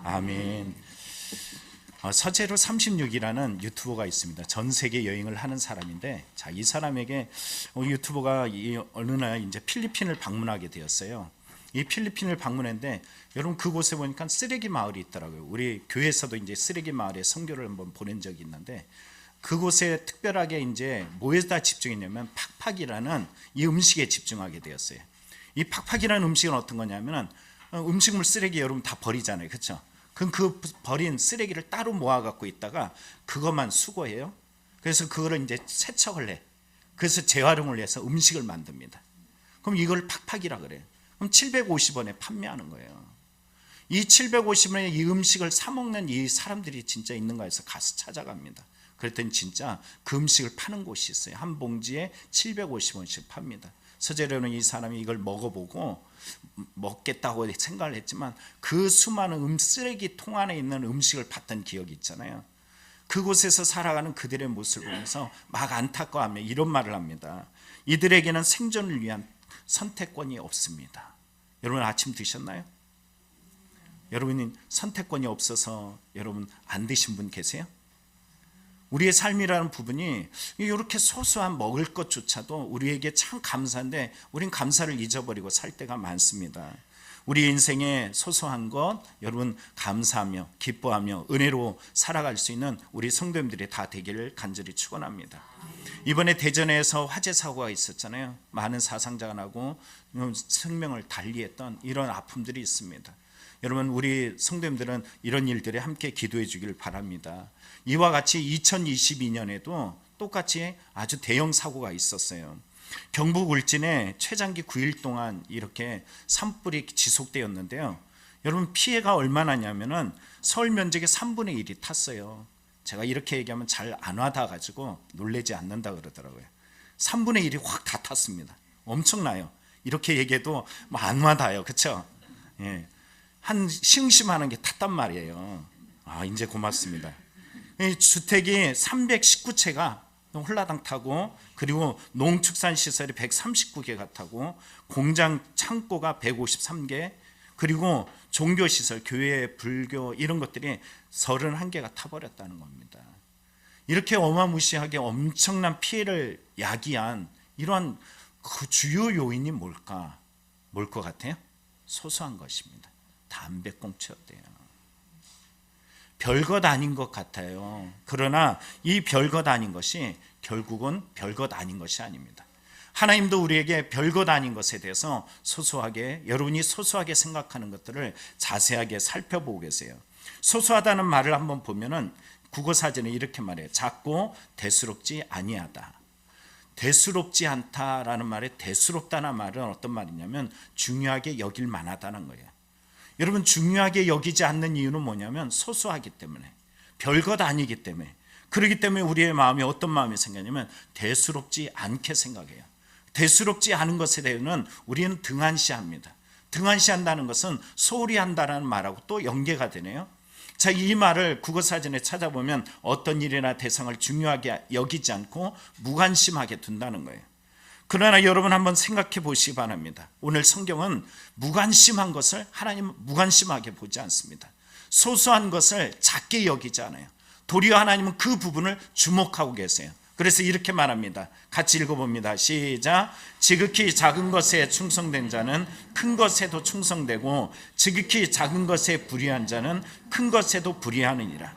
아멘. 서재로 36이라는 유튜버가 있습니다. 전 세계 여행을 하는 사람인데, 이 사람에게 유튜버가 어느 날 이제 필리핀을 방문하게 되었어요. 이 필리핀을 방문했는데, 여러분 그곳에 보니까 쓰레기 마을이 있더라고요. 우리 교회에서도 이제 쓰레기 마을에 선교를 한번 보낸 적이 있는데, 그곳에 특별하게 이제 뭐에다 집중했냐면 팍팍이라는 이 음식에 집중하게 되었어요. 이 팍팍이라는 음식은 어떤 거냐면은 음식물 쓰레기 여러분 다 버리잖아요, 그렇죠? 그럼 그 버린 쓰레기를 따로 모아 갖고 있다가 그것만 수거해요. 그래서 그거를 이제 세척을 해. 그래서 재활용을 해서 음식을 만듭니다. 그럼 이걸 팍팍이라 그래요. 그럼 750원에 판매하는 거예요. 이 750원에 이 음식을 사 먹는 이 사람들이 진짜 있는가 해서 가서 찾아갑니다. 그랬더니 진짜 그 음식을 파는 곳이 있어요. 한 봉지에 750원씩 팝니다. 서재로는 이 사람이 이걸 먹어보고 먹겠다고 생각을 했지만 그 수많은 쓰레기통 안에 있는 음식을 봤던 기억이 있잖아요. 그곳에서 살아가는 그들의 모습을 보면서 막 안타까워하며 이런 말을 합니다. 이들에게는 생존을 위한 선택권이 없습니다. 여러분 아침 드셨나요? 여러분이 선택권이 없어서 여러분 안 드신 분 계세요? 우리의 삶이라는 부분이 이렇게 소소한 먹을 것조차도 우리에게 참 감사한데 우린 감사를 잊어버리고 살 때가 많습니다. 우리 인생의 소소한 것 여러분 감사하며 기뻐하며 은혜로 살아갈 수 있는 우리 성도님들이 다 되기를 간절히 축원합니다. 이번에 대전에서 화재 사고가 있었잖아요. 많은 사상자가 나고 생명을 달리했던 이런 아픔들이 있습니다. 여러분 우리 성도님들은 이런 일들에 함께 기도해 주길 바랍니다. 이와 같이 2022년에도 똑같이 아주 대형 사고가 있었어요. 경북 울진에 최장기 9일 동안 이렇게 산불이 지속되었는데요. 여러분 피해가 얼마나냐면은 서울 면적의 3분의 1이 탔어요. 제가 이렇게 얘기하면 잘 안 와닿아 가지고 놀라지 않는다 그러더라고요. 3분의 1이 확 다 탔습니다. 엄청나요. 이렇게 얘기해도 뭐 안 와닿아요. 그렇죠? 예. 한 시흥심하는 게 탔단 말이에요. 이제 고맙습니다. 이 주택이 319채가 홀라당 타고 그리고 농축산시설이 139개가 타고 공장 창고가 153개 그리고 종교시설 교회 불교 이런 것들이 31개가 타버렸다는 겁니다. 이렇게 어마무시하게 엄청난 피해를 야기한 이러한 그 주요 요인이 뭘까? 뭘 것 같아요? 소소한 것입니다. 담배꽁초였대요. 별것 아닌 것 같아요. 그러나 이 별것 아닌 것이 결국은 별것 아닌 것이 아닙니다. 하나님도 우리에게 별것 아닌 것에 대해서 소소하게 여러분이 소소하게 생각하는 것들을 자세하게 살펴보고 계세요. 소소하다는 말을 한번 보면은 국어사전에 이렇게 말해요. 작고 대수롭지 아니하다. 대수롭지 않다라는 말에 대수롭다는 말은 어떤 말이냐면 중요하게 여길 만하다는 거예요. 여러분 중요하게 여기지 않는 이유는 뭐냐면 소소하기 때문에 별것 아니기 때문에 그렇기 때문에 우리의 마음이 어떤 마음이 생기냐면 대수롭지 않게 생각해요. 대수롭지 않은 것에 대해서는 우리는 등한시합니다. 등한시한다는 것은 소홀히 한다는 말하고 또 연계가 되네요. 자, 이 말을 국어사전에 찾아보면 어떤 일이나 대상을 중요하게 여기지 않고 무관심하게 둔다는 거예요. 그러나 여러분 한번 생각해 보시기 바랍니다. 오늘 성경은 무관심한 것을 하나님은 무관심하게 보지 않습니다. 소소한 것을 작게 여기지 않아요. 도리어 하나님은 그 부분을 주목하고 계세요. 그래서 이렇게 말합니다. 같이 읽어봅니다. 시작. 지극히 작은 것에 충성된 자는 큰 것에도 충성되고 지극히 작은 것에 불의한 자는 큰 것에도 불의하느니라.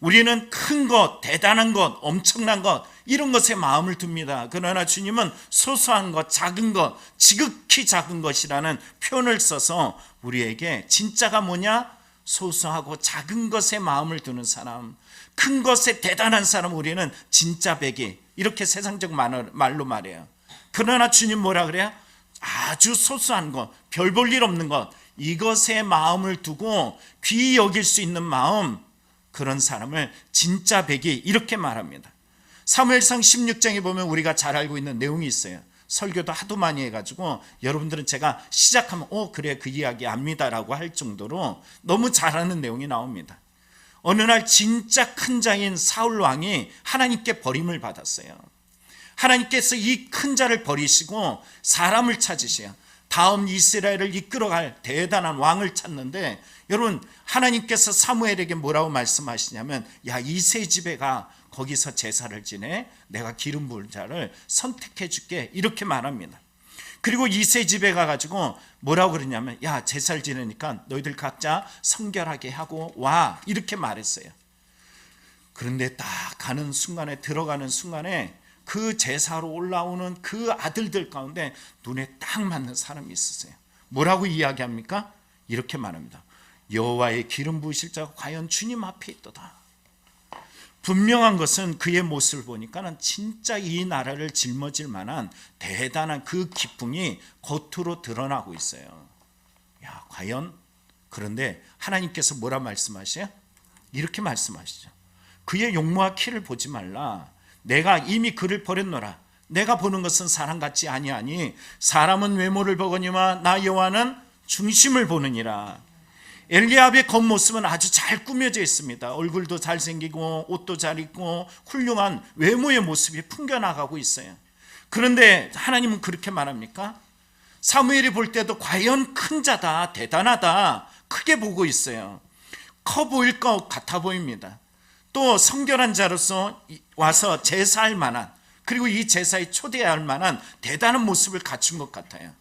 우리는 큰 것, 대단한 것, 엄청난 것 이런 것에 마음을 둡니다. 그러나 주님은 소소한 것, 작은 것, 지극히 작은 것이라는 표현을 써서 우리에게 진짜가 뭐냐? 소소하고 작은 것에 마음을 두는 사람, 큰 것에 대단한 사람 우리는 진짜 배기 이렇게 세상적 말로 말해요. 그러나 주님 뭐라 그래요? 아주 소소한 것, 별 볼 일 없는 것 이것에 마음을 두고 귀히 여길 수 있는 마음 그런 사람을 진짜 백이 이렇게 말합니다. 사무엘상 16장에 보면 우리가 잘 알고 있는 내용이 있어요. 설교도 하도 많이 해가지고 여러분들은 제가 시작하면 그래 그 이야기 압니다라고 할 정도로 너무 잘 아는 내용이 나옵니다. 어느 날 진짜 큰 자인 사울 왕이 하나님께 버림을 받았어요. 하나님께서 이 큰 자를 버리시고 사람을 찾으셔요. 다음 이스라엘을 이끌어갈 대단한 왕을 찾는데, 여러분 하나님께서 사무엘에게 뭐라고 말씀하시냐면, 야, 이새 집에 가, 거기서 제사를 지내, 내가 기름 부을 자를 선택해 줄게, 이렇게 말합니다. 그리고 이새 집에 가가지고 뭐라고 그러냐면, 야, 제사를 지내니까 너희들 각자 성결하게 하고 와, 이렇게 말했어요. 그런데 딱 가는 순간에, 들어가는 순간에 그 제사로 올라오는 그 아들들 가운데 눈에 딱 맞는 사람이 있었어요. 뭐라고 이야기합니까? 이렇게 말합니다. 여호와의 기름 부으실 자가 과연 주님 앞에 있도다. 분명한 것은 그의 모습을 보니까는 진짜 이 나라를 짊어질 만한 대단한 그 기쁨이 겉으로 드러나고 있어요. 야, 과연. 그런데 하나님께서 뭐라 말씀하세요? 이렇게 말씀하시죠. 그의 용모와 키를 보지 말라. 내가 이미 그를 버렸노라. 내가 보는 것은 사람 같지 아니하니 사람은 외모를 보거니와 나 여호와는 중심을 보느니라. 엘리압의 겉모습은 아주 잘 꾸며져 있습니다. 얼굴도 잘생기고 옷도 잘 입고 훌륭한 외모의 모습이 풍겨나가고 있어요. 그런데 하나님은 그렇게 말합니까? 사무엘이 볼 때도 과연 큰 자다, 대단하다, 크게 보고 있어요. 커 보일 것 같아 보입니다. 또 성결한 자로서 와서 제사할 만한, 그리고 이 제사에 초대할 만한 대단한 모습을 갖춘 것 같아요.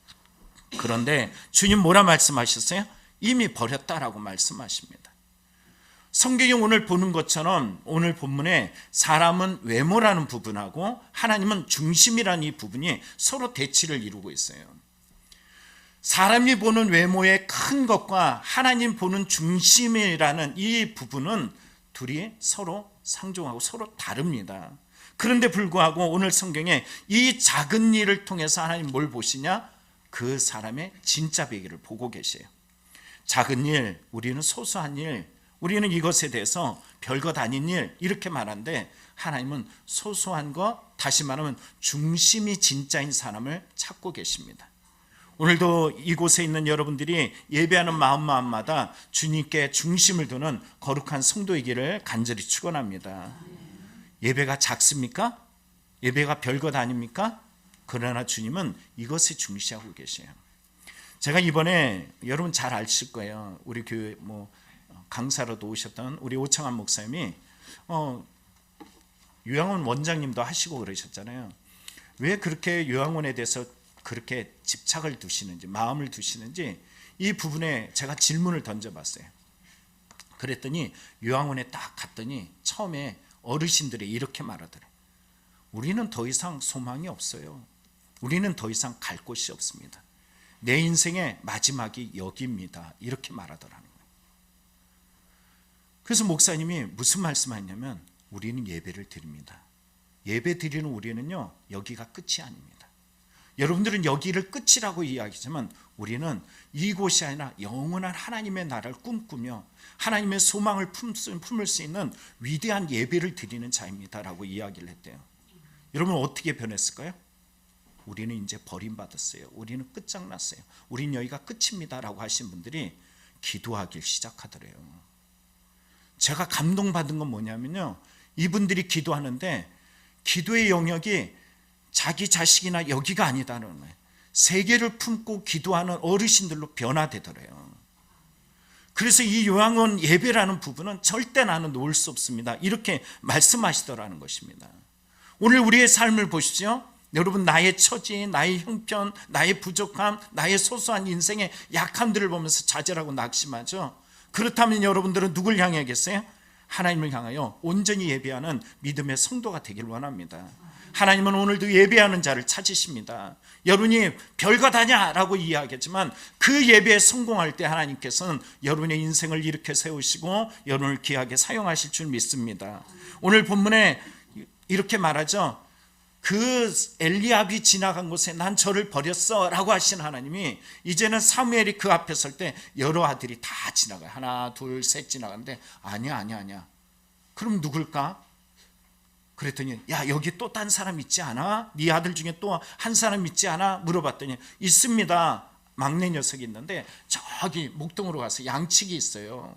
그런데 주님 뭐라 말씀하셨어요? 이미 버렸다라고 말씀하십니다. 성경이 오늘 보는 것처럼 오늘 본문에 사람은 외모라는 부분하고 하나님은 중심이라는 이 부분이 서로 대치를 이루고 있어요. 사람이 보는 외모의 큰 것과 하나님 보는 중심이라는 이 부분은 둘이 서로 상종하고 서로 다릅니다. 그런데 불구하고 오늘 성경에 이 작은 일을 통해서 하나님 뭘 보시냐? 그 사람의 진짜 배경을 보고 계세요. 작은 일, 우리는 소소한 일, 우리는 이것에 대해서 별것 아닌 일, 이렇게 말하는데 하나님은 소소한 것, 다시 말하면 중심이 진짜인 사람을 찾고 계십니다. 오늘도 이곳에 있는 여러분들이 예배하는 마음마다 주님께 중심을 두는 거룩한 성도이기를 간절히 축원합니다. 예배가 작습니까? 예배가 별것 아닙니까? 그러나 주님은 이것에 중시하고 계세요. 제가 이번에 여러분 잘 아실 거예요. 우리 교회 강사로도 오셨던 우리 오창환 목사님이 요양원 원장님도 하시고 그러셨잖아요. 왜 그렇게 요양원에 대해서 그렇게 집착을 두시는지, 마음을 두시는지 이 부분에 제가 질문을 던져봤어요. 그랬더니 요양원에 딱 갔더니 처음에 어르신들이 이렇게 말하더래요. 우리는 더 이상 소망이 없어요. 우리는 더 이상 갈 곳이 없습니다. 내 인생의 마지막이 여기입니다. 이렇게 말하더라는 거예요. 그래서 목사님이 무슨 말씀하냐면, 우리는 예배를 드립니다. 예배 드리는 우리는요, 여기가 끝이 아닙니다. 여러분들은 여기를 끝이라고 이야기하지만 우리는 이곳이 아니라 영원한 하나님의 나라를 꿈꾸며 하나님의 소망을 품을 수 있는 위대한 예배를 드리는 자입니다라고 이야기를 했대요. 여러분 어떻게 변했을까요? 우리는 이제 버림받았어요. 우리는 끝장났어요. 우린 여기가 끝입니다라고 하신 분들이 기도하길 시작하더래요. 제가 감동받은 건 뭐냐면요, 이분들이 기도하는데 기도의 영역이 자기 자식이나 여기가 아니다는 거예요. 세계를 품고 기도하는 어르신들로 변화되더래요. 그래서 이 요양원 예배라는 부분은 절대 나는 놓을 수 없습니다, 이렇게 말씀하시더라는 것입니다. 오늘 우리의 삶을 보시죠. 여러분, 나의 처지, 나의 형편, 나의 부족함, 나의 소소한 인생의 약함들을 보면서 좌절하고 낙심하죠. 그렇다면 여러분들은 누굴 향해야겠어요? 하나님을 향하여 온전히 예배하는 믿음의 성도가 되길 원합니다. 하나님은 오늘도 예배하는 자를 찾으십니다. 여러분이 별것 아냐라고 이야기하지만 그 예배에 성공할 때 하나님께서는 여러분의 인생을 일으켜 세우시고 여러분을 귀하게 사용하실 줄 믿습니다. 오늘 본문에 이렇게 말하죠. 그 엘리압이 지나간 곳에 난 저를 버렸어 라고 하신 하나님이 이제는 사무엘이 그 앞에 설 때 여러 아들이 다 지나가요. 하나 둘 셋 지나가는데 아니야. 그럼 누굴까? 그랬더니 야, 여기 또 딴 사람 있지 않아? 네 아들 중에 또 한 사람 있지 않아? 물어봤더니 있습니다. 막내 녀석이 있는데 저기 목동으로 가서 양치기 있어요.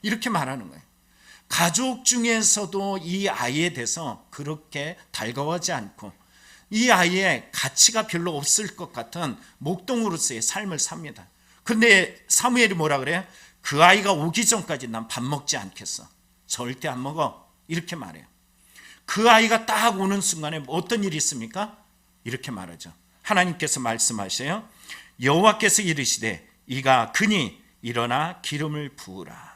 이렇게 말하는 거예요. 가족 중에서도 이 아이에 대해서 그렇게 달가워하지 않고 이 아이의 가치가 별로 없을 것 같은 목동으로서의 삶을 삽니다. 근데 사무엘이 뭐라 그래요? 그 아이가 오기 전까지 난 밥 먹지 않겠어. 절대 안 먹어. 이렇게 말해요. 그 아이가 딱 오는 순간에 어떤 일이 있습니까? 이렇게 말하죠. 하나님께서 말씀하셔요. 여호와께서 이르시되 이가 그니 일어나 기름을 부으라.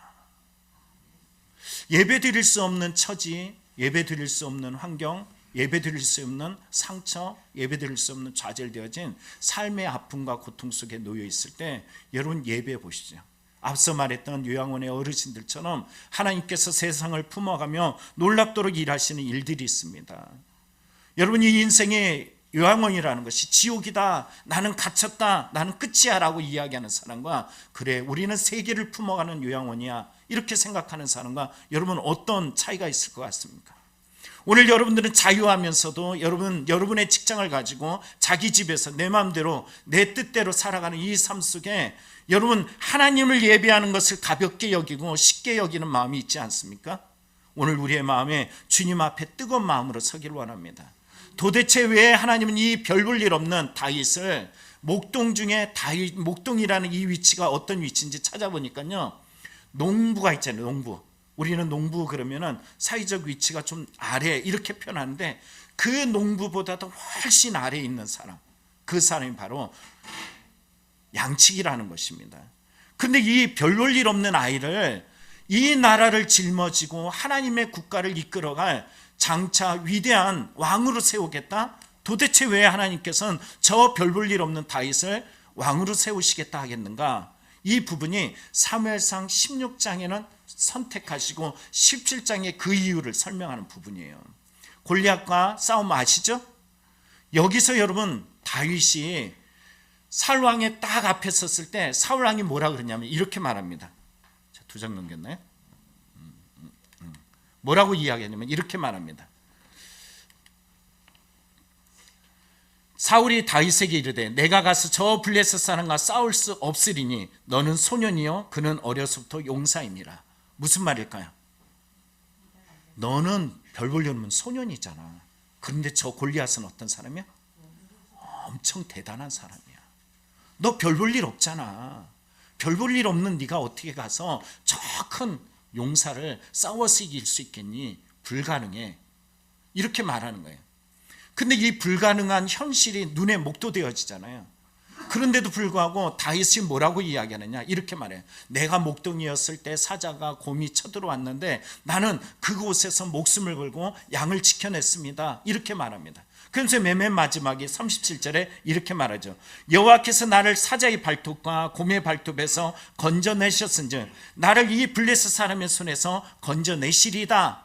예배 드릴 수 없는 처지, 예배 드릴 수 없는 환경, 예배 드릴 수 없는 상처, 예배 드릴 수 없는 좌절되어진 삶의 아픔과 고통 속에 놓여 있을 때 여러분 예배해 보시죠. 앞서 말했던 요양원의 어르신들처럼 하나님께서 세상을 품어가며 놀랍도록 일하시는 일들이 있습니다. 여러분 이 인생의 요양원이라는 것이 지옥이다, 나는 갇혔다, 나는 끝이야 라고 이야기하는 사람과 그래 우리는 세계를 품어가는 요양원이야 이렇게 생각하는 사람과 여러분 어떤 차이가 있을 것 같습니까? 오늘 여러분들은 자유하면서도 여러분의 직장을 가지고 자기 집에서 내 마음대로 내 뜻대로 살아가는 이 삶 속에 여러분 하나님을 예배하는 것을 가볍게 여기고 쉽게 여기는 마음이 있지 않습니까? 오늘 우리의 마음에 주님 앞에 뜨거운 마음으로 서기를 원합니다. 도대체 왜 하나님은 이 별 볼 일 없는 다윗을 목동 중에 목동이라는 이 위치가 어떤 위치인지 찾아보니까요, 농부가 있잖아요. 농부. 우리는 농부 그러면은 사회적 위치가 좀 아래 이렇게 표현하는데 그 농부보다도 훨씬 아래에 있는 사람, 그 사람이 바로 양치기라는 것입니다. 근데 이 별 볼 일 없는 아이를 이 나라를 짊어지고 하나님의 국가를 이끌어갈 장차 위대한 왕으로 세우겠다? 도대체 왜 하나님께서는 저 별 볼 일 없는 다윗을 왕으로 세우시겠다 하겠는가? 이 부분이 사무엘상 16장에는 선택하시고 17장에 그 이유를 설명하는 부분이에요. 골리앗과 싸움 아시죠? 여기서 여러분 다윗이 사울왕의 딱 앞에 섰을 때 사울왕이 뭐라 그러냐면 이렇게 말합니다. 두 장 넘겼나요? 뭐라고 이야기하냐면 이렇게 말합니다. 사울이 다윗에게 이르되 내가 가서 저 블레셋 사람과 싸울 수 없으리니 너는 소년이요 그는 어려서부터 용사임이라. 무슨 말일까요? 너는 별 볼 일 없는 소년이잖아. 그런데 저 골리앗은 어떤 사람이야? 엄청 대단한 사람이야. 너 별 볼 일 없잖아. 별 볼 일 없는 네가 어떻게 가서 저 큰 용사를 싸워서 이길 수 있겠니? 불가능해. 이렇게 말하는 거예요. 근데 이 불가능한 현실이 눈에 목도되어지잖아요. 그런데도 불구하고 다윗이 뭐라고 이야기하느냐? 이렇게 말해요. 내가 목동이었을 때 사자가 곰이 쳐들어왔는데 나는 그곳에서 목숨을 걸고 양을 지켜냈습니다. 이렇게 말합니다. 그래서 맨 마지막에 37절에 이렇게 말하죠. 여호와께서 나를 사자의 발톱과 곰의 발톱에서 건져내셨은즉 나를 이 블레셋 사람의 손에서 건져내시리다.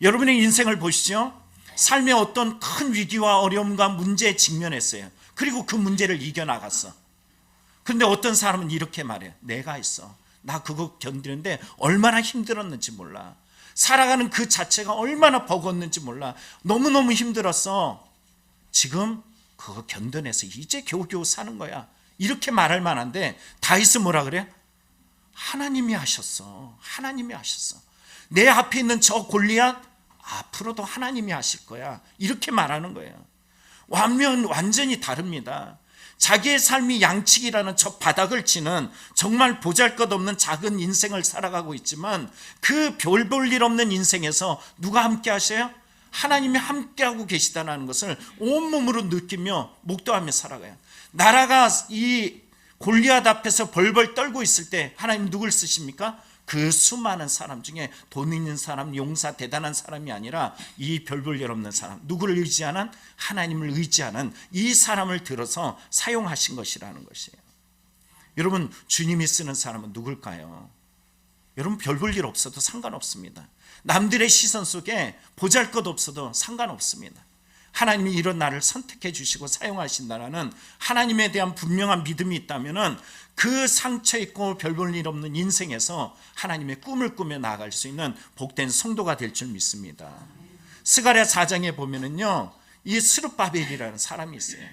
여러분의 인생을 보시죠. 삶의 어떤 큰 위기와 어려움과 문제에 직면했어요. 그리고 그 문제를 이겨나갔어. 그런데 어떤 사람은 이렇게 말해요. 내가 있어. 나 그거 견디는데 얼마나 힘들었는지 몰라. 살아가는 그 자체가 얼마나 버거웠는지 몰라. 너무너무 힘들었어. 지금 그거 견뎌내서 이제 겨우겨우 사는 거야. 이렇게 말할 만한데 다윗은 뭐라 그래? 하나님이 하셨어. 하나님이 하셨어. 내 앞에 있는 저 골리앗 앞으로도 하나님이 하실 거야. 이렇게 말하는 거예요. 완전히 다릅니다. 자기의 삶이 양치기라는 저 바닥을 치는 정말 보잘것없는 작은 인생을 살아가고 있지만 그 별 볼 일 없는 인생에서 누가 함께 하셔요? 하나님이 함께하고 계시다는 것을 온몸으로 느끼며 목도하며 살아가요. 나라가 이 골리앗 앞에서 벌벌 떨고 있을 때 하나님 누굴 쓰십니까? 그 수많은 사람 중에 돈 있는 사람, 용사, 대단한 사람이 아니라 이 별 볼 일 없는 사람, 누구를 의지하는? 하나님을 의지하는 이 사람을 들어서 사용하신 것이라는 것이에요. 여러분 주님이 쓰는 사람은 누굴까요? 여러분 별 볼 일 없어도 상관없습니다. 남들의 시선 속에 보잘것 없어도 상관없습니다. 하나님이 이런 나를 선택해 주시고 사용하신다는 하나님에 대한 분명한 믿음이 있다면 그 상처 있고 별 볼 일 없는 인생에서 하나님의 꿈을 꾸며 나아갈 수 있는 복된 성도가 될 줄 믿습니다. 스가랴 4장에 보면은요, 이 스룹바벨이라는 사람이 있어요.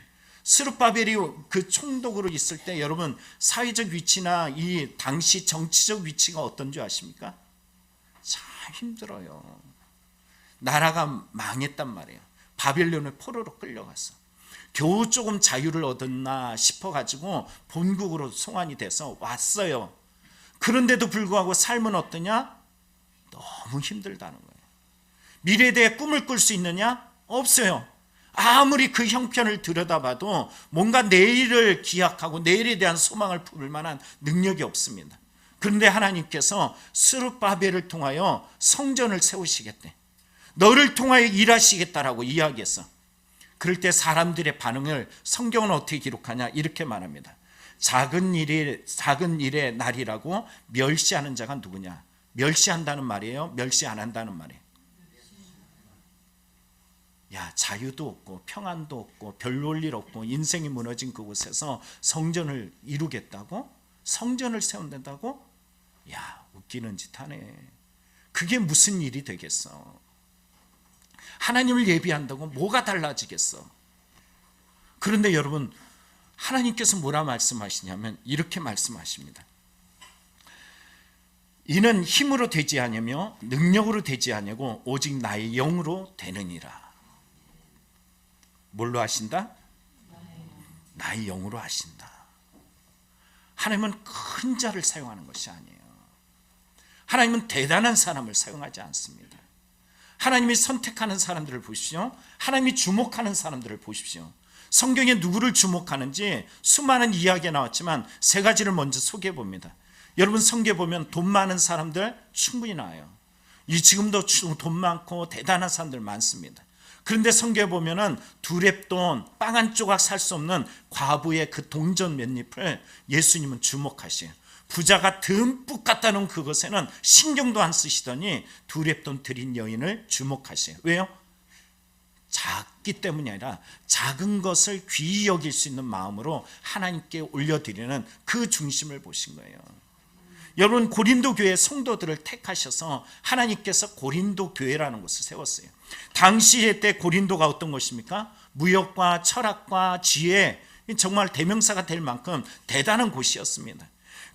스룹바벨이 그 총독으로 있을 때 여러분 사회적 위치나 이 당시 정치적 위치가 어떤지 아십니까? 참 힘들어요. 나라가 망했단 말이에요. 바벨론의 포로로 끌려갔어. 겨우 조금 자유를 얻었나 싶어가지고 본국으로 송환이 돼서 왔어요. 그런데도 불구하고 삶은 어떠냐? 너무 힘들다는 거예요. 미래에 대해 꿈을 꿀 수 있느냐? 없어요. 아무리 그 형편을 들여다봐도 뭔가 내일을 기약하고 내일에 대한 소망을 품을 만한 능력이 없습니다. 그런데 하나님께서 스룹바벨을 통하여 성전을 세우시겠대. 너를 통하여 일하시겠다라고 이야기했어. 그럴 때 사람들의 반응을 성경은 어떻게 기록하냐? 이렇게 말합니다. 작은 일의 날이라고 멸시하는 자가 누구냐? 멸시한다는 말이에요? 멸시 안 한다는 말이에요? 야, 자유도 없고 평안도 없고 별 볼 일 없고 인생이 무너진 그곳에서 성전을 이루겠다고? 성전을 세운다고? 야, 웃기는 짓 하네. 그게 무슨 일이 되겠어? 하나님을 예비한다고 뭐가 달라지겠어? 그런데 여러분, 하나님께서 뭐라 말씀하시냐면 이렇게 말씀하십니다. 이는 힘으로 되지 아니며 능력으로 되지 아니고 오직 나의 영으로 되느니라. 뭘로 하신다? 나의 영으로 하신다. 하나님은 큰 자를 사용하는 것이 아니에요. 하나님은 대단한 사람을 사용하지 않습니다. 하나님이 선택하는 사람들을 보십시오. 하나님이 주목하는 사람들을 보십시오. 성경에 누구를 주목하는지 수많은 이야기가 나왔지만 세 가지를 먼저 소개해 봅니다. 여러분, 성경에 보면 돈 많은 사람들 충분히 나와요. 지금도 돈 많고 대단한 사람들 많습니다. 그런데 성경에 보면은 두 랩돈 빵 한 조각 살 수 없는 과부의 그 동전 몇 잎을 예수님은 주목하셔요. 부자가 듬뿍 갖다 놓은 그것에는 신경도 안 쓰시더니 두 랩돈 드린 여인을 주목하셔요. 왜요? 작기 때문이 아니라 작은 것을 귀히 여길 수 있는 마음으로 하나님께 올려드리는 그 중심을 보신 거예요. 여러분, 고린도 교회 성도들을 택하셔서 하나님께서 고린도 교회라는 곳을 세웠어요. 당시에 때 고린도가 어떤 곳입니까? 무역과 철학과 지혜, 정말 대명사가 될 만큼 대단한 곳이었습니다.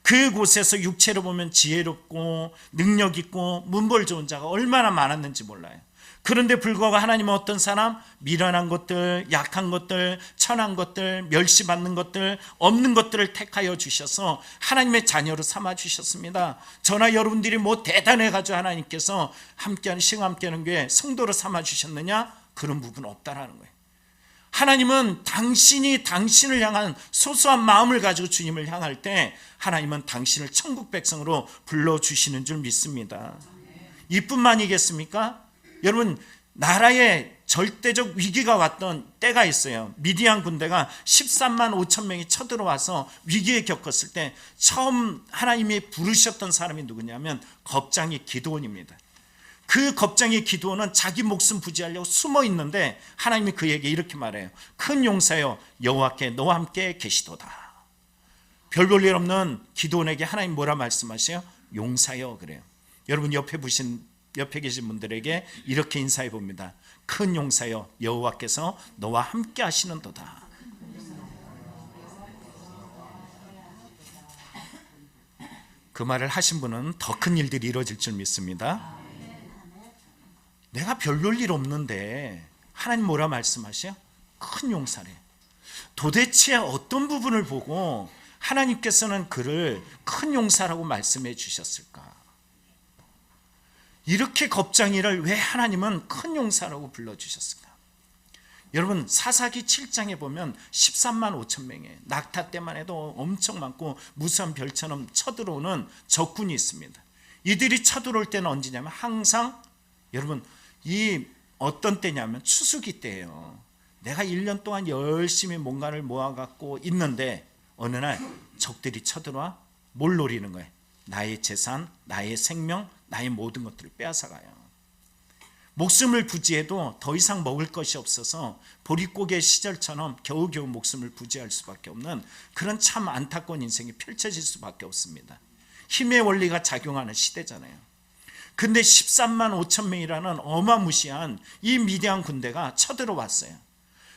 그곳에서 육체로 보면 지혜롭고 능력 있고 문벌 좋은 자가 얼마나 많았는지 몰라요. 그런데 불구하고 하나님은 어떤 사람? 미련한 것들, 약한 것들, 천한 것들, 멸시받는 것들, 없는 것들을 택하여 주셔서 하나님의 자녀로 삼아 주셨습니다. 저나 여러분들이 뭐 대단해가지고 하나님께서 함께하는 시간 함께하는 교회 성도로 삼아 주셨느냐? 그런 부분 없다라는 거예요. 하나님은 당신이 당신을 향한 소소한 마음을 가지고 주님을 향할 때 하나님은 당신을 천국 백성으로 불러주시는 줄 믿습니다. 이뿐만이겠습니까? 여러분, 나라에 절대적 위기가 왔던 때가 있어요. 미디안 군대가 13만 5천 명이 쳐들어와서 위기에 겪었을 때 처음 하나님이 부르셨던 사람이 누구냐면 겁장이 기드온입니다. 그 겁장의 기드온은 자기 목숨 부지하려고 숨어 있는데 하나님이 그에게 이렇게 말해요. 큰 용사여, 여호와께 너와 함께 계시도다. 별 볼 일 없는 기드온에게 하나님 뭐라 말씀하세요? 용사여 그래요. 여러분, 옆에 계신 분들에게 이렇게 인사해 봅니다. 큰 용사여, 여호와께서 너와 함께 하시는도다. 그 말을 하신 분은 더 큰 일들이 이루어질 줄 믿습니다. 내가 별 볼 일 없는데 하나님 뭐라 말씀하세요? 큰 용사래. 도대체 어떤 부분을 보고 하나님께서는 그를 큰 용사라고 말씀해 주셨을까? 이렇게 겁장이를 왜 하나님은 큰 용사라고 불러주셨을까? 여러분, 사사기 7장에 보면 13만 5천 명의 낙타 때만 해도 엄청 많고 무수한 별처럼 쳐들어오는 적군이 있습니다. 이들이 쳐들어올 때는 언제냐면 항상 여러분, 이 어떤 때냐면 추수기 때예요. 내가 1년 동안 열심히 뭔가를 모아갖고 있는데 어느 날 적들이 쳐들어와 뭘 노리는 거예요? 나의 재산, 나의 생명, 나의 모든 것들을 빼앗아가요. 목숨을 부지해도 더 이상 먹을 것이 없어서 보릿고개 시절처럼 겨우겨우 목숨을 부지할 수밖에 없는 그런 참 안타까운 인생이 펼쳐질 수밖에 없습니다. 힘의 원리가 작용하는 시대잖아요. 근데 13만 5천 명이라는 어마무시한 이 미디안 군대가 쳐들어왔어요.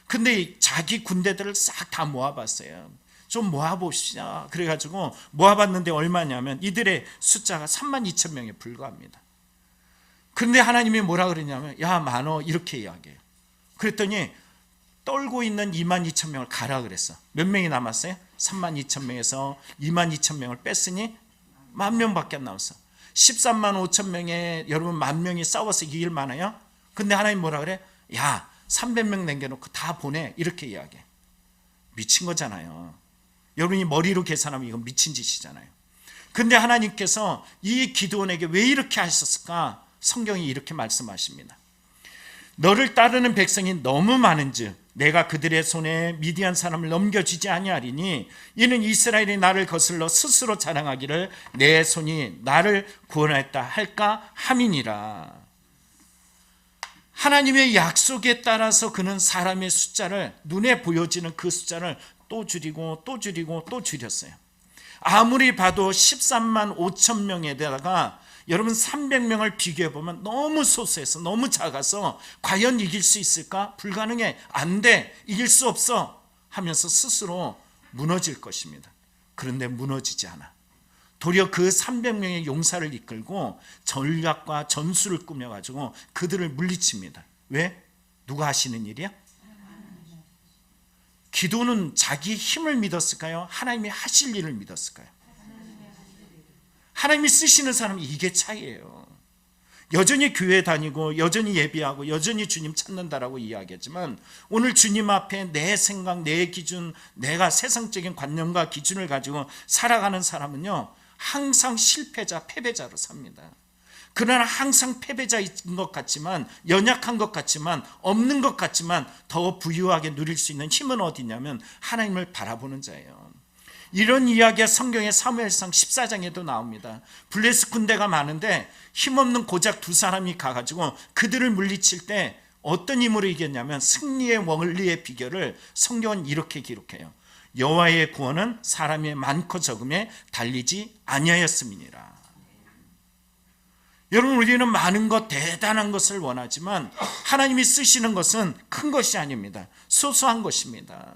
근데 자기 군대들을 싹 다 모아봤어요. 좀 모아봅시다. 그래가지고 모아봤는데 얼마냐면 이들의 숫자가 3만 2천 명에 불과합니다. 근데 하나님이 뭐라 그러냐면 야, 많어, 이렇게 이야기해요. 그랬더니 떨고 있는 2만 2천 명을 가라 그랬어. 몇 명이 남았어요? 3만 2천 명에서 2만 2천 명을 뺐으니 10,000명밖에 안 남았어. 13만 5천 명에 여러분 10,000명이 싸워서 이길 만해요? 근데 하나님 뭐라 그래? 야, 300명 남겨놓고 다 보내. 이렇게 이야기해. 미친 거잖아요. 여러분이 머리로 계산하면 이건 미친 짓이잖아요. 근데 하나님께서 이 기드온에게 왜 이렇게 하셨을까? 성경이 이렇게 말씀하십니다. 너를 따르는 백성이 너무 많은즉 내가 그들의 손에 미디안 사람을 넘겨주지 아니하리니 이는 이스라엘이 나를 거슬러 스스로 자랑하기를 내 손이 나를 구원하였다 할까 함이니라. 하나님의 약속에 따라서 그는 사람의 숫자를, 눈에 보여지는 그 숫자를 또 줄이고 또 줄이고 또 줄였어요. 아무리 봐도 13만 5천 명에다가 여러분 300명을 비교해보면 너무 소수해서 너무 작아서 과연 이길 수 있을까? 불가능해. 안 돼. 이길 수 없어. 하면서 스스로 무너질 것입니다. 그런데 무너지지 않아. 도리어 그 300명의 용사를 이끌고 전략과 전술을 꾸며가지고 그들을 물리칩니다. 왜? 누가 하시는 일이야? 기도는 자기 힘을 믿었을까요? 하나님이 하실 일을 믿었을까요? 하나님이 쓰시는 사람이 이게 차이예요. 여전히 교회 다니고 여전히 예배하고 여전히 주님 찾는다라고 이야기하지만 오늘 주님 앞에 내 생각, 내 기준, 내가 세상적인 관념과 기준을 가지고 살아가는 사람은요, 항상 실패자, 패배자로 삽니다. 그러나 항상 패배자인 것 같지만, 연약한 것 같지만, 없는 것 같지만 더 부유하게 누릴 수 있는 힘은 어디냐면 하나님을 바라보는 자예요. 이런 이야기가 성경의 사무엘상 14장에도 나옵니다. 블레스 군대가 많은데 힘없는 고작 두 사람이 가가지고 그들을 물리칠 때 어떤 힘으로 이겼냐면 승리의 원리의 비결을 성경은 이렇게 기록해요. 여호와의 구원은 사람의 많고 적음에 달리지 아니하였음이니라. 여러분, 우리는 많은 것, 대단한 것을 원하지만 하나님이 쓰시는 것은 큰 것이 아닙니다. 소소한 것입니다.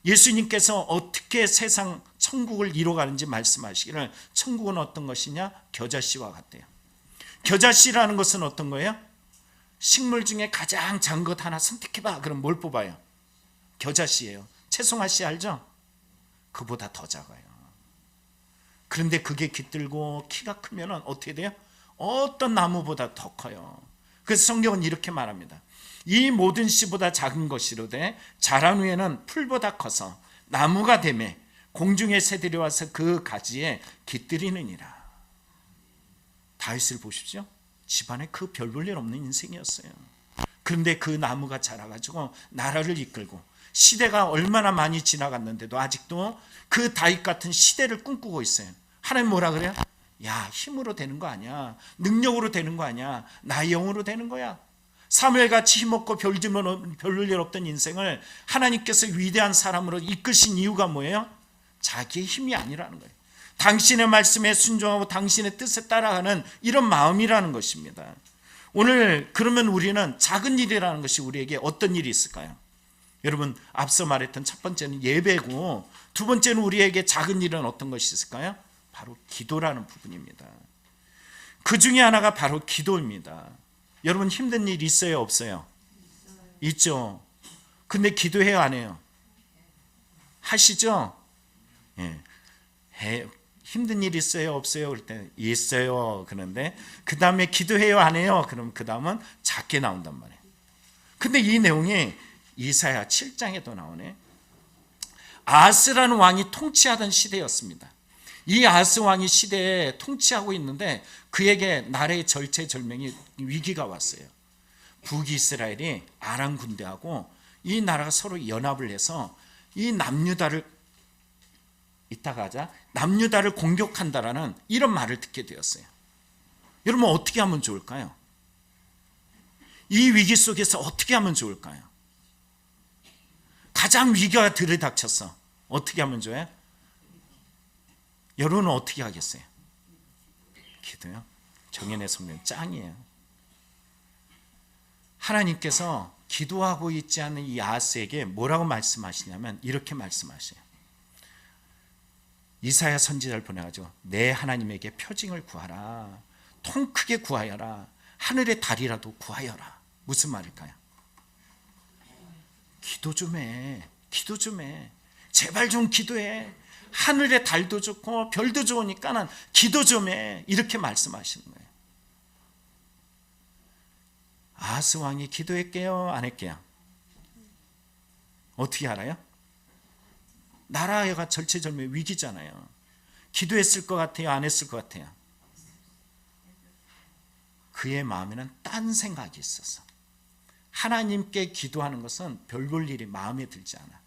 예수님께서 어떻게 세상 천국을 이뤄가는지 말씀하시기를 천국은 어떤 것이냐? 겨자씨와 같대요. 겨자씨라는 것은 어떤 거예요? 식물 중에 가장 작은 것 하나 선택해봐. 그럼 뭘 뽑아요? 겨자씨예요. 채송화씨 알죠? 그보다 더 작아요. 그런데 그게 깃들고 키가 크면 어떻게 돼요? 어떤 나무보다 더 커요. 그래서 성경은 이렇게 말합니다. 이 모든 씨보다 작은 것이로되 자란 후에는 풀보다 커서 나무가 되매 공중의 새들이 와서 그 가지에 깃들이느니라. 다윗을 보십시오. 집안에 그 별 볼 일 없는 인생이었어요. 그런데 그 나무가 자라가지고 나라를 이끌고 시대가 얼마나 많이 지나갔는데도 아직도 그 다윗 같은 시대를 꿈꾸고 있어요. 하나님 뭐라 그래요? 야, 힘으로 되는 거 아니야. 능력으로 되는 거 아니야. 나의 영으로 되는 거야. 사무엘같이 힘없고 별일 없던 인생을 하나님께서 위대한 사람으로 이끄신 이유가 뭐예요? 자기의 힘이 아니라는 거예요. 당신의 말씀에 순종하고 당신의 뜻에 따라가는 이런 마음이라는 것입니다. 오늘 그러면 우리는 작은 일이라는 것이 우리에게 어떤 일이 있을까요? 여러분, 앞서 말했던 첫 번째는 예배고 두 번째는 우리에게 작은 일은 어떤 것이 있을까요? 바로 기도라는 부분입니다. 그 중에 하나가 바로 기도입니다. 여러분, 힘든 일 있어요, 없어요? 있죠. 근데 기도해요, 안 해요? 하시죠? 예. 힘든 일 있어요, 없어요? 그럴 때 있어요. 그런데 그 다음에 기도해요, 안 해요? 그럼 그 다음은 작게 나온단 말이에요. 근데 이 내용이 이사야 7장에도 나오네. 아하스라는 왕이 통치하던 시대였습니다. 이 아하스 왕이 시대에 통치하고 있는데 그에게 나라의 절체절명이 위기가 왔어요. 북이스라엘이 아람 군대하고 이 나라가 서로 연합을 해서 이 남유다를 이따가 하자, 남유다를 공격한다라는 이런 말을 듣게 되었어요. 여러분, 어떻게 하면 좋을까요? 이 위기 속에서 어떻게 하면 좋을까요? 가장 위기가 들이닥쳤어. 어떻게 하면 좋아요? 여러분은 어떻게 하겠어요? 기도요? 정연의 성령 짱이에요. 하나님께서 기도하고 있지 않은 이 아하스에게 뭐라고 말씀하시냐면 이렇게 말씀하셔요. 이사야 선지자를 보내가지고 내 하나님에게 표징을 구하라. 통 크게 구하여라. 하늘의 달이라도 구하여라. 무슨 말일까요? 기도 좀 해. 기도 좀 해. 제발 좀 기도해. 하늘의 달도 좋고 별도 좋으니까는 기도 좀 해. 이렇게 말씀하시는 거예요. 아하스 왕이 기도했게요, 안 했게요? 어떻게 알아요? 나라가 절체절명 위기잖아요. 기도했을 것 같아요, 안 했을 것 같아요? 그의 마음에는 딴 생각이 있어서. 하나님께 기도하는 것은 별 볼 일이 마음에 들지 않아.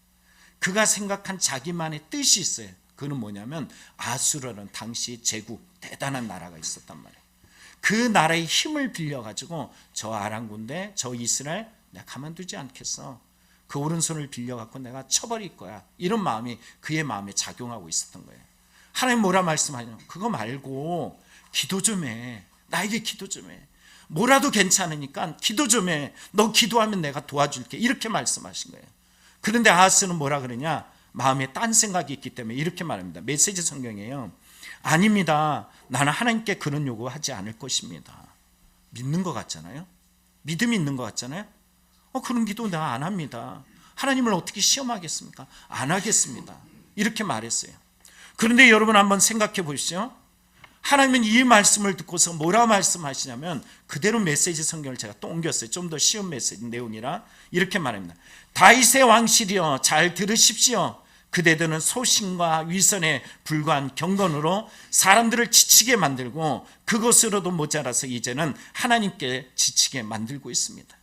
그가 생각한 자기만의 뜻이 있어요. 그는 뭐냐면 아수르는 당시 제국 대단한 나라가 있었단 말이에요. 그 나라의 힘을 빌려가지고 저 아람 군대, 저 이스라엘 내가 가만두지 않겠어. 그 오른손을 빌려갖고 내가 쳐버릴 거야. 이런 마음이 그의 마음에 작용하고 있었던 거예요. 하나님 뭐라 말씀하냐? 그거 말고 기도 좀 해. 나에게 기도 좀 해. 뭐라도 괜찮으니까 기도 좀 해. 너 기도하면 내가 도와줄게. 이렇게 말씀하신 거예요. 그런데 아하스는 뭐라 그러냐? 마음에 딴 생각이 있기 때문에 이렇게 말합니다. 메시지 성경이에요. 아닙니다. 나는 하나님께 그런 요구하지 않을 것입니다. 믿는 것 같잖아요. 믿음이 있는 것 같잖아요. 그런 기도 내가 안 합니다. 하나님을 어떻게 시험하겠습니까? 안 하겠습니다. 이렇게 말했어요. 그런데 여러분 한번 생각해 보십시오. 하나님은 이 말씀을 듣고서 뭐라 말씀하시냐면 그대로 메시지 성경을 제가 또 옮겼어요. 좀 더 쉬운 메시지 내용이라 이렇게 말합니다. 다윗의 왕실이여 잘 들으십시오. 그대들은 소신과 위선에 불과한 경건으로 사람들을 지치게 만들고 그것으로도 모자라서 이제는 하나님께 지치게 만들고 있습니다.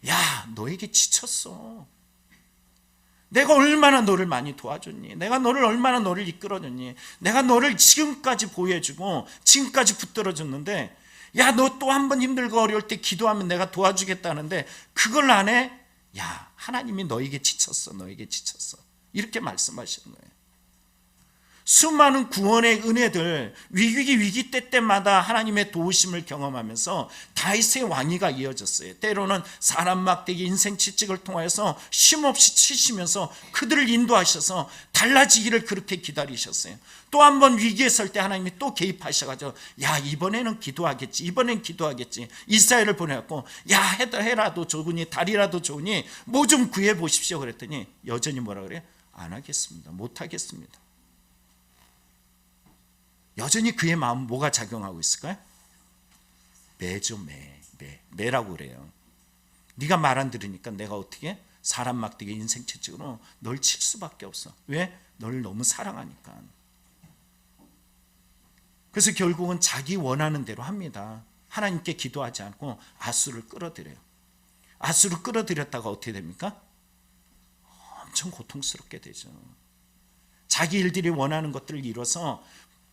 야, 너에게 지쳤어. 내가 얼마나 너를 많이 도와줬니? 내가 얼마나 너를 이끌어줬니? 내가 너를 지금까지 보호해주고 지금까지 붙들어줬는데 야, 너 또 한 번 힘들고 어려울 때 기도하면 내가 도와주겠다는데 그걸 안 해? 야, 하나님이 너에게 지쳤어. 너에게 지쳤어. 이렇게 말씀하시는 거예요. 수많은 구원의 은혜들 위기 때마다 하나님의 도우심을 경험하면서 다윗의 왕위가 이어졌어요. 때로는 사람 막대기 인생 채찍을 통하여서 쉼없이 치시면서 그들을 인도하셔서 달라지기를 그렇게 기다리셨어요. 또 한 번 위기에 설 때 하나님이 또 개입하셔가지고 야, 이번에는 기도하겠지. 이번엔 기도하겠지. 이스라엘을 보내갖고 야, 해라도 좋으니 달이라도 좋으니 뭐 좀 구해보십시오. 그랬더니 여전히 뭐라 그래요? 안 하겠습니다. 못 하겠습니다. 여전히 그의 마음 뭐가 작용하고 있을까요? 매죠. 매라고 그래요. 네가 말 안 들으니까 내가 어떻게 사람 막대기 인생 채찍으로 널 칠 수밖에 없어. 왜? 널 너무 사랑하니까. 그래서 결국은 자기 원하는 대로 합니다. 하나님께 기도하지 않고 아수를 끌어들여요. 아수를 끌어들였다가 어떻게 됩니까? 엄청 고통스럽게 되죠. 자기 일들이 원하는 것들을 이뤄서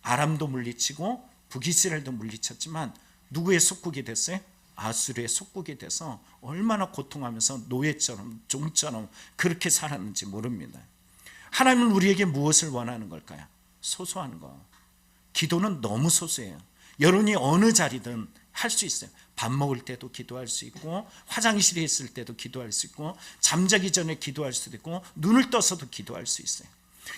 아람도 물리치고 북이스라엘도 물리쳤지만 누구의 속국이 됐어요? 아수르의 속국이 돼서 얼마나 고통하면서 노예처럼 종처럼 그렇게 살았는지 모릅니다. 하나님은 우리에게 무엇을 원하는 걸까요? 소소한 거. 기도는 너무 소소해요. 여러분이 어느 자리든 할 수 있어요. 밥 먹을 때도 기도할 수 있고 화장실에 있을 때도 기도할 수 있고 잠자기 전에 기도할 수도 있고 눈을 떠서도 기도할 수 있어요.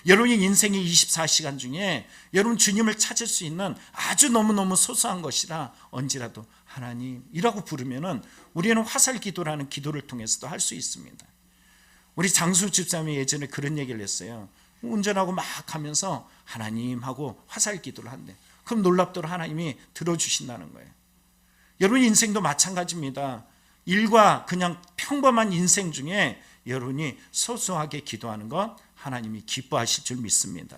여러분이 인생의 24시간 중에 여러분 주님을 찾을 수 있는 아주 너무너무 소소한 것이라 언제라도 하나님이라고 부르면은 우리는 화살 기도라는 기도를 통해서도 할 수 있습니다. 우리 장수 집사님이 예전에 그런 얘기를 했어요. 운전하고 막 하면서 하나님 하고 화살 기도를 한대. 그럼 놀랍도록 하나님이 들어주신다는 거예요. 여러분 인생도 마찬가지입니다. 일과 그냥 평범한 인생 중에 여러분이 소소하게 기도하는 것 하나님이 기뻐하실 줄 믿습니다.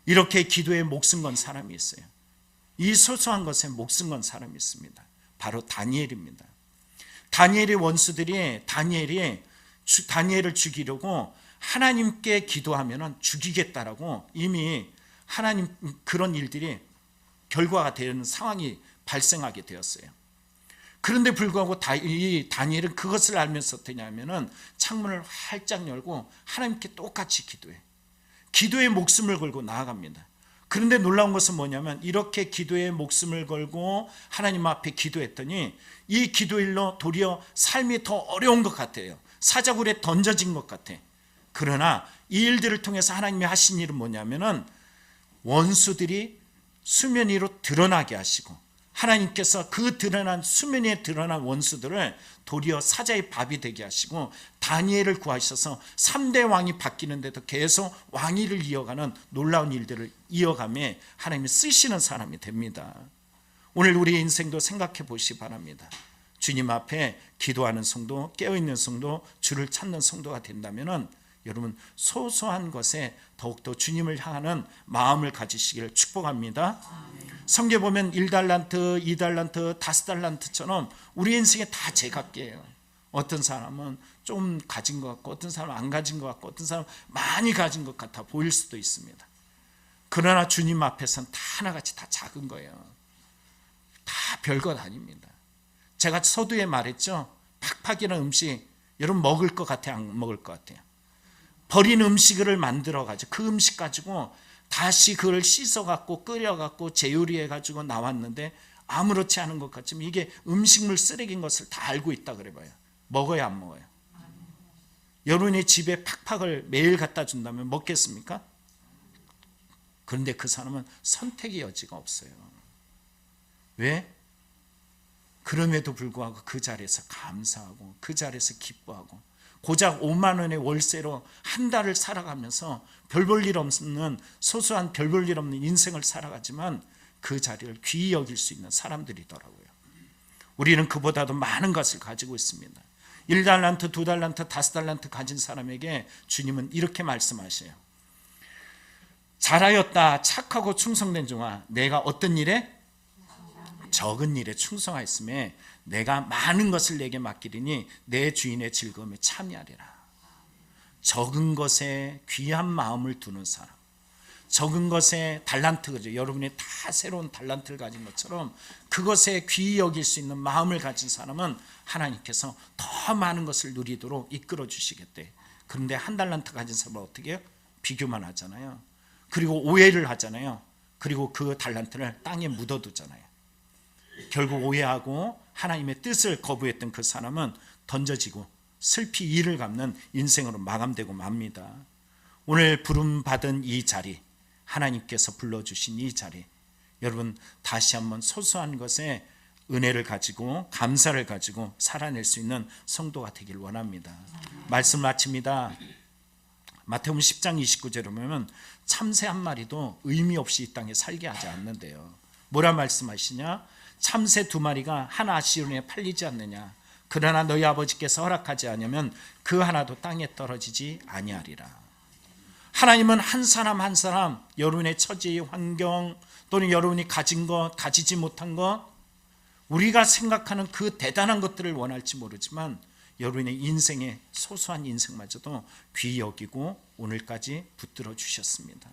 이렇게 기도에 목숨 건 사람이 있어요. 이 소소한 것에 목숨 건 사람이 있습니다. 바로 다니엘입니다. 다니엘의 원수들이 다니엘을 죽이려고 하나님께 기도하면 죽이겠다라고 이미 하나님 그런 일들이 결과가 되는 상황이 발생하게 되었어요. 그런데 불구하고 이 다니엘은 그것을 알면서 어떻게 하냐면은 창문을 활짝 열고 하나님께 똑같이 기도해. 기도에 목숨을 걸고 나아갑니다. 그런데 놀라운 것은 뭐냐면 이렇게 기도에 목숨을 걸고 하나님 앞에 기도했더니 이 기도일로 도리어 삶이 더 어려운 것 같아요. 사자굴에 던져진 것 같아. 그러나 이 일들을 통해서 하나님이 하신 일은 뭐냐면은 원수들이 수면 위로 드러나게 하시고 하나님께서 그 드러난 수면에 드러난 원수들을 도리어 사자의 밥이 되게 하시고 다니엘을 구하셔서 3대 왕이 바뀌는데도 계속 왕위를 이어가는 놀라운 일들을 이어가며 하나님이 쓰시는 사람이 됩니다. 오늘 우리의 인생도 생각해 보시기 바랍니다. 주님 앞에 기도하는 성도, 깨어있는 성도, 주를 찾는 성도가 된다면 여러분 소소한 것에 더욱더 주님을 향하는 마음을 가지시기를 축복합니다. 성경에 보면 1달란트, 2달란트, 5달란트처럼 우리 인생에 다 제각기예요. 어떤 사람은 좀 가진 것 같고 어떤 사람은 안 가진 것 같고 어떤 사람은 많이 가진 것 같아 보일 수도 있습니다. 그러나 주님 앞에서는 다 하나같이 다 작은 거예요. 다 별것 아닙니다. 제가 서두에 말했죠. 팍팍이라는 음식 여러분 먹을 것 같아요? 안 먹을 것 같아요? 버린 음식을 만들어가지고 그 음식 가지고 다시 그걸 씻어갖고 끓여갖고 재요리해가지고 나왔는데 아무렇지 않은 것 같지만 이게 음식물 쓰레기인 것을 다 알고 있다 그래봐요. 먹어요 안 먹어요? 여러분의 집에 팍팍을 매일 갖다 준다면 먹겠습니까? 그런데 그 사람은 선택의 여지가 없어요. 왜? 그럼에도 불구하고 그 자리에서 감사하고 그 자리에서 기뻐하고 고작 5만 원의 월세로 한 달을 살아가면서 별 볼 일 없는 소소한 별 볼 일 없는 인생을 살아가지만 그 자리를 귀히 여길 수 있는 사람들이더라고요. 우리는 그보다도 많은 것을 가지고 있습니다. 1달란트, 2달란트, 5달란트 가진 사람에게 주님은 이렇게 말씀하셔요. 잘하였다 착하고 충성된 종아, 내가 어떤 일에? 적은 일에 충성하였음에 내가 많은 것을 내게 맡기리니 내 주인의 즐거움에 참여하리라. 적은 것에 귀한 마음을 두는 사람, 적은 것에 달란트, 그죠? 여러분이 다 새로운 달란트를 가진 것처럼 그것에 귀히 여길 수 있는 마음을 가진 사람은 하나님께서 더 많은 것을 누리도록 이끌어 주시겠대. 그런데 한 달란트 가진 사람은 어떻게 해요? 비교만 하잖아요. 그리고 오해를 하잖아요. 그리고 그 달란트를 땅에 묻어두잖아요. 결국 오해하고 하나님의 뜻을 거부했던 그 사람은 던져지고 슬피 이를 갚는 인생으로 마감되고 맙니다. 오늘 부름받은 이 자리, 하나님께서 불러주신 이 자리, 여러분 다시 한번 소소한 것에 은혜를 가지고 감사를 가지고 살아낼 수 있는 성도가 되길 원합니다. 말씀 마칩니다. 마태복음 10장 29절에 보면 참새 한 마리도 의미 없이 이 땅에 살게 하지 않는데요. 뭐라 말씀하시냐? 참새 2마리가 한 아시론에 팔리지 않느냐? 그러나 너희 아버지께서 허락하지 않으면 그 하나도 땅에 떨어지지 아니하리라. 하나님은 한 사람 한 사람, 여러분의 처지, 환경 또는 여러분이 가진 것, 가지지 못한 것, 우리가 생각하는 그 대단한 것들을 원할지 모르지만 여러분의 인생의 소소한 인생마저도 귀히 여기고 오늘까지 붙들어 주셨습니다.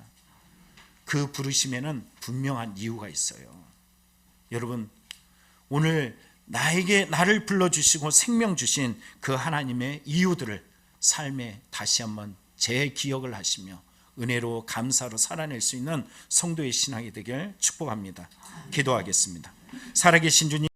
그 부르심에는 분명한 이유가 있어요. 여러분 오늘 나를 불러주시고 생명 주신 그 하나님의 이유들을 삶에 다시 한번 재기억을 하시며 은혜로 감사로 살아낼 수 있는 성도의 신앙이 되길 축복합니다. 기도하겠습니다. 살아계신 주님,